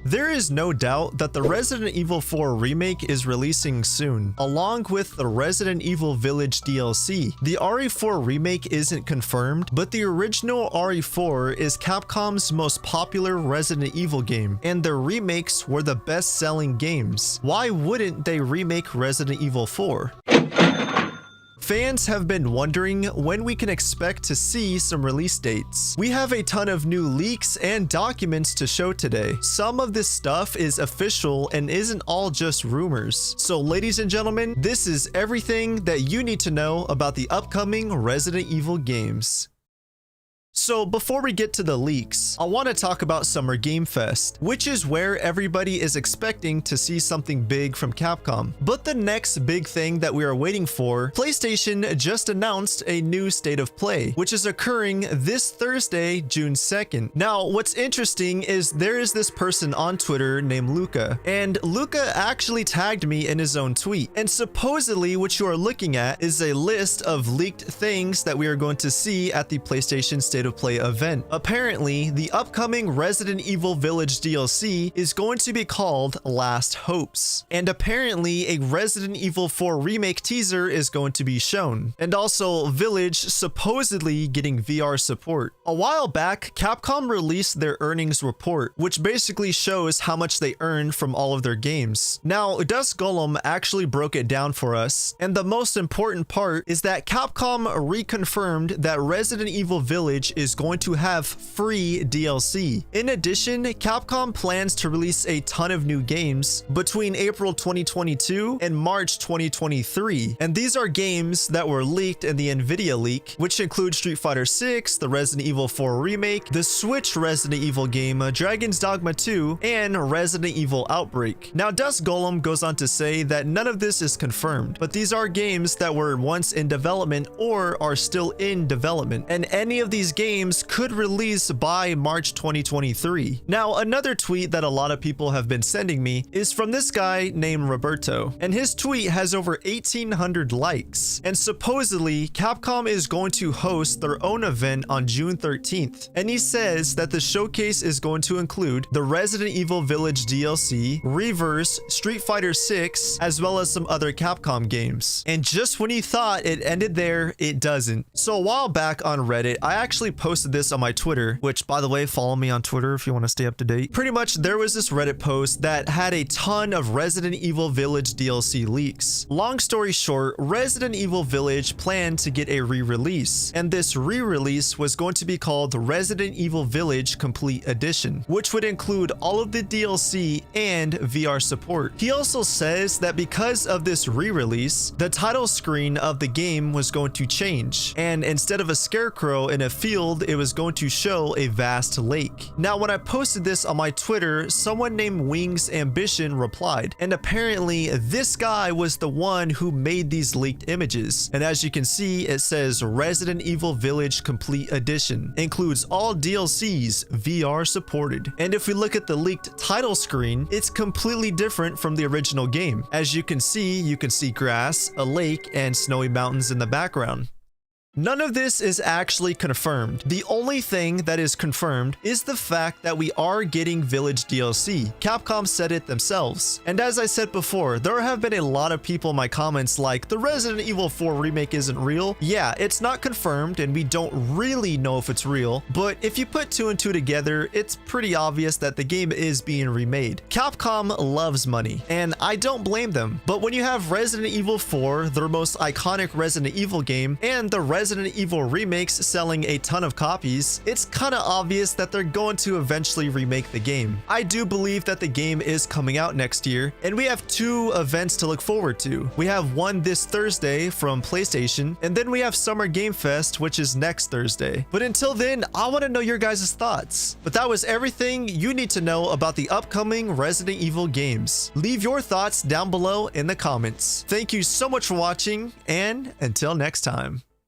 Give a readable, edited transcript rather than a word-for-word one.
There is no doubt that the Resident Evil 4 remake is releasing soon, along with the Resident Evil Village DLC. The RE4 remake isn't confirmed, but the original RE4 is Capcom's most popular Resident Evil game, and their remakes were the best-selling games. Why wouldn't they remake Resident Evil 4? Fans have been wondering when we can expect to see some release dates. We have a ton of new leaks and documents to show today. Some of this stuff is official and isn't all just rumors. So ladies and gentlemen, this is everything that you need to know about the upcoming Resident Evil games. So before we get to the leaks, I want to talk about Summer Game Fest, which is where everybody is expecting to see something big from Capcom. But the next big thing that we are waiting for, PlayStation just announced a new State of Play, which is occurring this Thursday, June 2nd. Now, what's interesting is there is this person on Twitter named Luca, and Luca actually tagged me in his own tweet. And supposedly what you are looking at is a list of leaked things that we are going to see at the PlayStation State of Play event. Apparently, the upcoming Resident Evil Village DLC is going to be called Last Hopes. And apparently, a Resident Evil 4 remake teaser is going to be shown. And also, Village supposedly getting VR support. A while back, Capcom released their earnings report, which basically shows how much they earned from all of their games. Now, Dust Golem actually broke it down for us, and the most important part is that Capcom reconfirmed that Resident Evil Village is going to have free DLC. In addition, Capcom plans to release a ton of new games between April 2022 and March 2023. And these are games that were leaked in the Nvidia leak, which include Street Fighter 6, the Resident Evil 4 remake, the Switch Resident Evil game, Dragon's Dogma 2, and Resident Evil Outbreak. Now, Dust Golem goes on to say that none of this is confirmed, but these are games that were once in development or are still in development, and any of these games could release by March 2023. Now, another tweet that a lot of people have been sending me is from this guy named Roberto, and his tweet has over 1,800 likes. And supposedly, Capcom is going to host their own event on June 13th. And he says that the showcase is going to include the Resident Evil Village DLC, Reverse, Street Fighter 6, as well as some other Capcom games. And just when you thought it ended there, it doesn't. So a while back on Reddit, I actually posted this on my Twitter, which, by the way, follow me on Twitter if you want to stay up to date. Pretty much there was this Reddit post that had a ton of Resident Evil Village DLC leaks. Long story short, Resident Evil Village planned to get a re-release, and this re-release was going to be called Resident Evil Village Complete Edition, which would include all of the DLC and VR support. He also says that because of this re-release, the title screen of the game was going to change, and instead of a scarecrow in a field, it was going to show a vast lake. Now, when I posted this on my Twitter, someone named Wings Ambition replied, and apparently this guy was the one who made these leaked images. And as you can see, it says Resident Evil Village Complete Edition, includes all DLCs, VR supported. And if we look at the leaked title screen, it's completely different from the original game. As you can see grass, a lake, and snowy mountains in the background. None of this is actually confirmed. The only thing that is confirmed is the fact that we are getting Village DLC. Capcom said it themselves. And as I said before, there have been a lot of people in my comments like, the Resident Evil 4 remake isn't real. Yeah, it's not confirmed and we don't really know if it's real, but if you put two and two together, it's pretty obvious that the game is being remade. Capcom loves money, and I don't blame them. But when you have Resident Evil 4, their most iconic Resident Evil game, and the Resident Evil remakes selling a ton of copies, it's kinda obvious that they're going to eventually remake the game. I do believe that the game is coming out next year, and we have two events to look forward to. We have one this Thursday from PlayStation, and then we have Summer Game Fest, which is next Thursday. But until then, I want to know your guys' thoughts. But that was everything you need to know about the upcoming Resident Evil games. Leave your thoughts down below in the comments. Thank you so much for watching, and until next time.